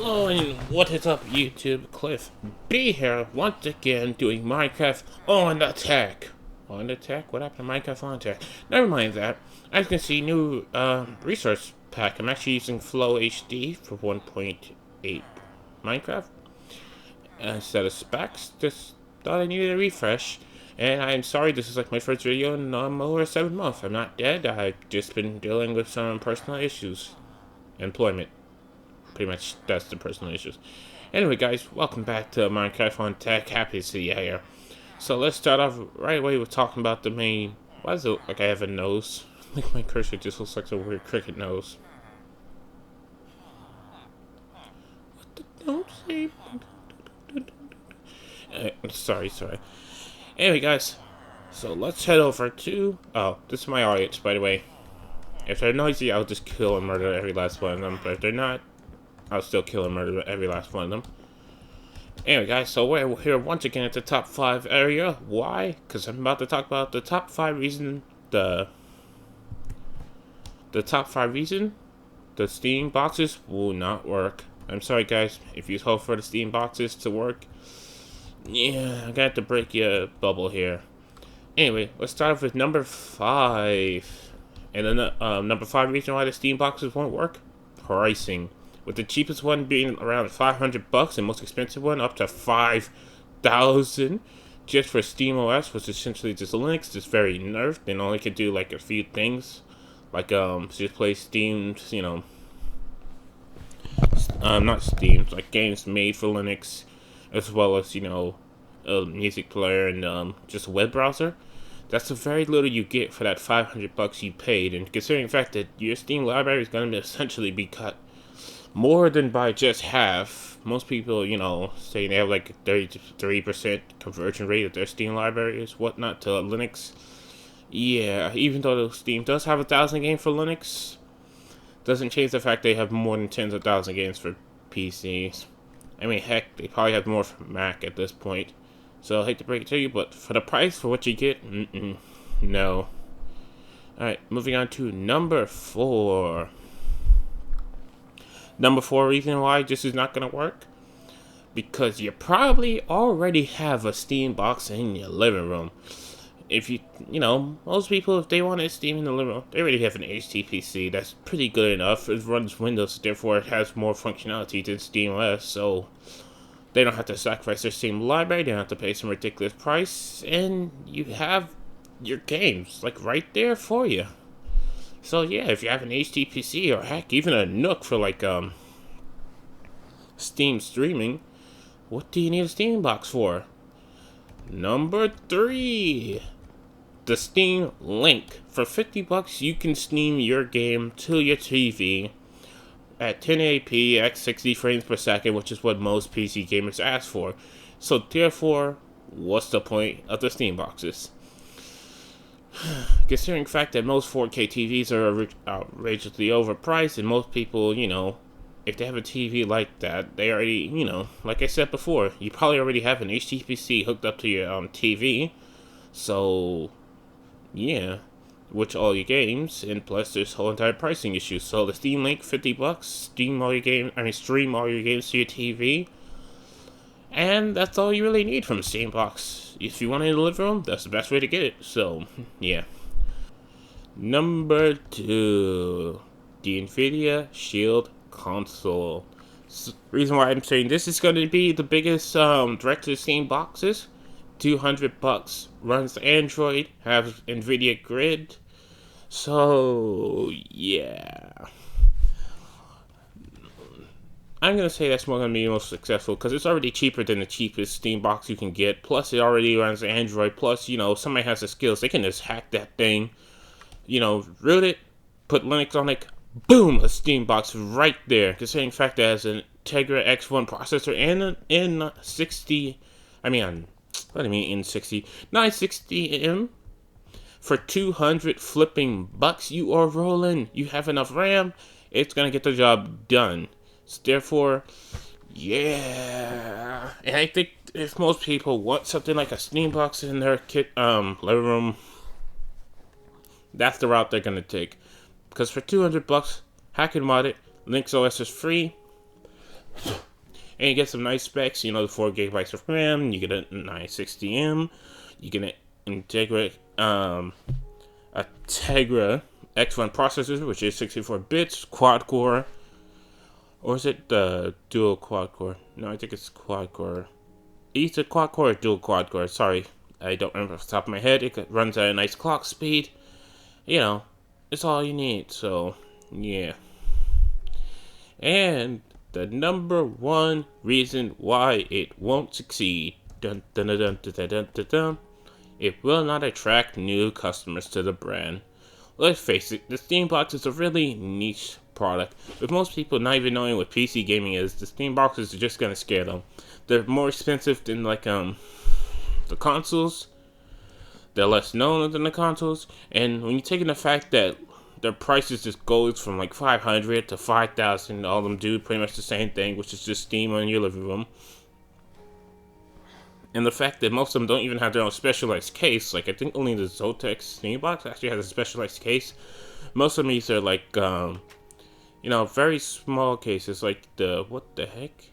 Hello and what is up YouTube? Cliff B here once again doing Minecraft on attack. On attack? What happened to Minecraft on attack? Never mind that. As you can see, new resource pack. I'm actually using Flow HD for 1.8 Minecraft instead of specs. Just thought I needed a refresh. And I'm sorry, this is like my first video in over 7 months. I'm not dead. I've just been dealing with some personal issues. Employment. Pretty much that's the personal issues. Anyway, guys, welcome back to Minecraft on Tech. Happy to see you here. So let's start off right away with talking about the main. Why does it look like I have a nose? Like my cursor just looks like a weird cricket nose. What the? Don't say. Sorry. Anyway, guys, so let's head over to. Oh, this is my audience, by the way. If they're noisy, I'll just kill and murder every last one of them. But if they're not, I'll still kill and murder every last one of them. Anyway, guys, so we're here once again at the top 5 area. Why? Because I'm about to talk about the top 5 reason the top 5 reason the Steam boxes will not work. I'm sorry, guys, if you hope for the Steam boxes to work. Yeah, I got to break your bubble here. Anyway, let's start off with number 5. And then number 5 reason why the Steam boxes won't work: pricing. With the cheapest one being around $500 and most expensive one up to $5,000 just for Steam OS, which is essentially just Linux, just very nerfed and only can do like a few things, like just play Steam's, not Steam, like games made for Linux, as well as a music player and just a web browser. That's a very little you get for that $500 you paid, and considering the fact that your Steam library is going to essentially be cut more than by just half. Most people, say they have like 33% conversion rate of their Steam libraries, whatnot, to Linux. Yeah, even though Steam does have 1,000 games for Linux, doesn't change the fact they have more than tens of thousands of games for PCs. I mean, heck, they probably have more for Mac at this point. So I hate to break it to you, but for the price, for what you get, no. Alright, moving on to number 4. Number 4 reason why this is not going to work: because you probably already have a Steam box in your living room. If most people, if they want a Steam in the living room, they already have an HTPC that's pretty good enough. It runs Windows, therefore it has more functionality than Steam OS, so they don't have to sacrifice their Steam library, they don't have to pay some ridiculous price, and you have your games, like, right there for you. So yeah, if you have an HTPC or heck, even a Nook for like Steam streaming, what do you need a Steam box for? Number 3, the Steam Link. For $50, you can stream your game to your TV at 1080p at 60 frames per second, which is what most PC gamers ask for. So therefore, what's the point of the Steam boxes? Considering the fact that most 4K TVs are outrageously overpriced, and most people, if they have a TV like that, they already, like I said before, you probably already have an HTPC hooked up to your TV. So, yeah, which all your games, and plus there's whole entire pricing issue. So the Steam Link, $50, stream all your games to your TV. And that's all you really need from a Steam box. If you want it in the living room, that's the best way to get it. So, yeah. Number 2, the Nvidia Shield console. Reason why I'm saying this is going to be the biggest direct to Steam boxes. $200, runs Android, has Nvidia Grid. So, yeah. I'm going to say that's going to be most successful because it's already cheaper than the cheapest Steam box you can get. Plus, it already runs Android. Plus, somebody has the skills. They can just hack that thing, root it, put Linux on it, boom, a Steam box right there. Considering the fact that it has an Tegra X1 processor and an N60, N60, 960M for 200 flipping bucks. You are rolling. You have enough RAM. It's going to get the job done. So therefore, yeah. And I think if most people want something like a Steam box in their living room, that's the route they're gonna take. Because for $200, hack and mod it. Linux OS is free. And you get some nice specs, you know, the 4 gigabytes of RAM, you get a 960M, you get an a Tegra X1 processor, which is 64 bits, quad core, or is it the dual quad core? No, I think it's quad core. Either quad core or dual quad core. Sorry, I don't remember off the top of my head. It runs at a nice clock speed. You know, it's all you need. So, yeah. And the number one reason why it won't succeed, dun, dun, dun, dun, dun, dun, dun, dun, it will not attract new customers to the brand. Let's face it, the Steam Box is a really niche product. With most people not even knowing what PC gaming is, the Steam Boxes are just gonna scare them. They're more expensive than the consoles. They're less known than the consoles, and when you take in the fact that their prices just goes from like 500 to 5,000, all of them do pretty much the same thing, which is just Steam on your living room. And the fact that most of them don't even have their own specialized case, like I think only the Zotac Steam Box actually has a specialized case. Most of these are like, very small cases, like what the heck?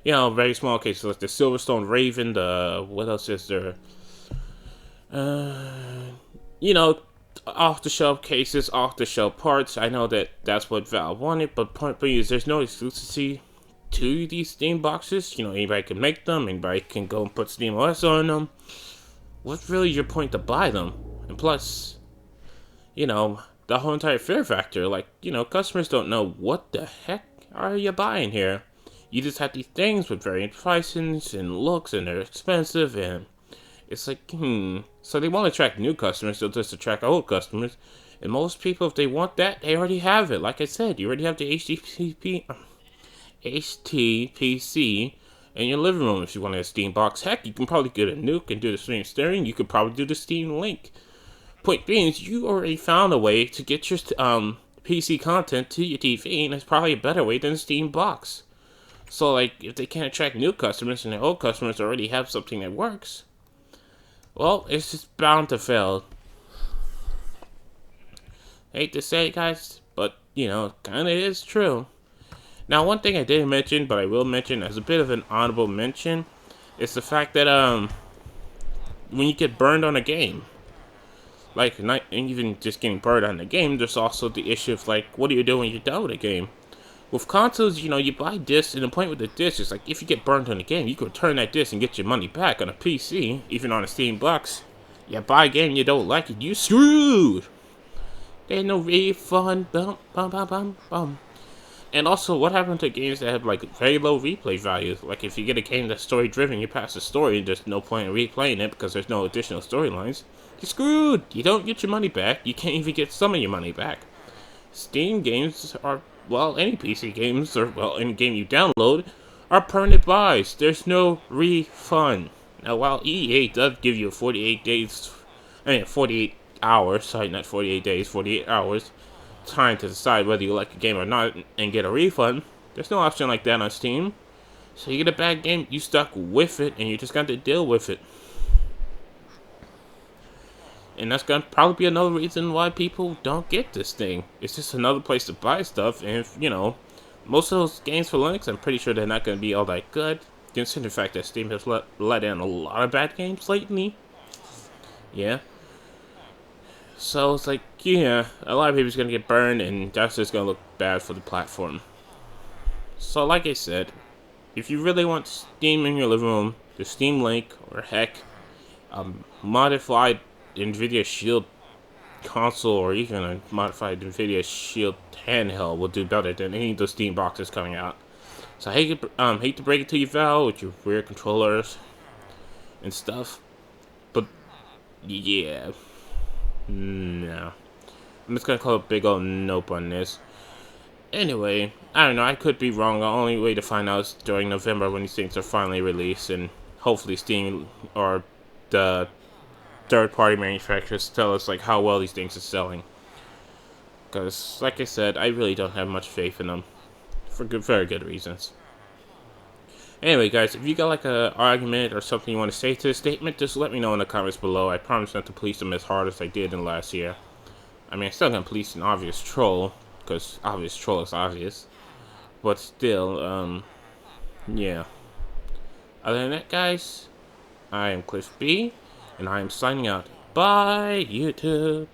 Very small cases, like the Silverstone Raven, what else is there? Off-the-shelf cases, off-the-shelf parts. I know that that's what Valve wanted, but point being is there's no exclusivity to these Steam boxes. You know, anybody can make them, anybody can go and put Steam OS on them. What's really your point to buy them? And plus, the whole entire fear factor, customers don't know what the heck are you buying here. You just have these things with varying prices and looks, and they're expensive, and it's like, So they want to attract new customers, they'll just attract old customers. And most people, if they want that, they already have it. Like I said, you already have the HTPC in your living room if you want a Steam box. Heck, you can probably get a Nuke and do the Steam Steering. You could probably do the Steam Link. Point being is you already found a way to get your PC content to your TV, and it's probably a better way than a Steam box. So, if they can't attract new customers and their old customers already have something that works, well, it's just bound to fail. Hate to say it, guys, but, kind of is true. Now, one thing I didn't mention, but I will mention as a bit of an honorable mention, is the fact that, when you get burned on a game, not even just getting burned on the game, there's also the issue of, what do you do when you're done with a game? With consoles, you buy discs, and the point with the disc is, if you get burned on a game, you can return that disc and get your money back. On a PC, even on a Steam box, you buy a game you don't like it, you screwed! There's no refund, bum, bum, bum, bum, bum. And also, what happened to games that have, very low replay values? If you get a game that's story-driven, you pass the story, there's no point in replaying it because there's no additional storylines. You're screwed! You don't get your money back, you can't even get some of your money back. Steam games are, any PC games, or, any game you download, are permanent buys. There's no refund. Now, while EA does give you 48 hours, sorry, not 48 days, 48 hours, time to decide whether you like a game or not and get a refund, there's no option like that on Steam. So you get a bad game, you stuck with it, and you just got to deal with it. And that's gonna probably be another reason why people don't get this thing. It's just another place to buy stuff, and most of those games for Linux, I'm pretty sure they're not gonna be all that good, considering the fact that Steam has let in a lot of bad games lately. Yeah. So it's a lot of people's gonna get burned, and that's just gonna look bad for the platform. So like I said, if you really want Steam in your living room, the Steam Link, or heck, modified NVIDIA Shield console, or even a modified NVIDIA Shield handheld will do better than any of the Steam boxes coming out. So I hate to break it to you, Val, with your weird controllers and stuff, but yeah, no. I'm just gonna call a big old nope on this. Anyway, I don't know, I could be wrong. The only way to find out is during November when these things are finally released, and hopefully Steam or the third-party manufacturers tell us how well these things are selling. Because, like I said, I really don't have much faith in them for very good reasons. Anyway, guys, if you got a argument or something you want to say to the statement, just let me know in the comments below. I promise not to police them as hard as I did in last year. I mean, I'm still gonna police an obvious troll, because obvious troll is obvious. But still, yeah. Other than that, guys, I am Cliff B, and I am signing out. Bye, YouTube.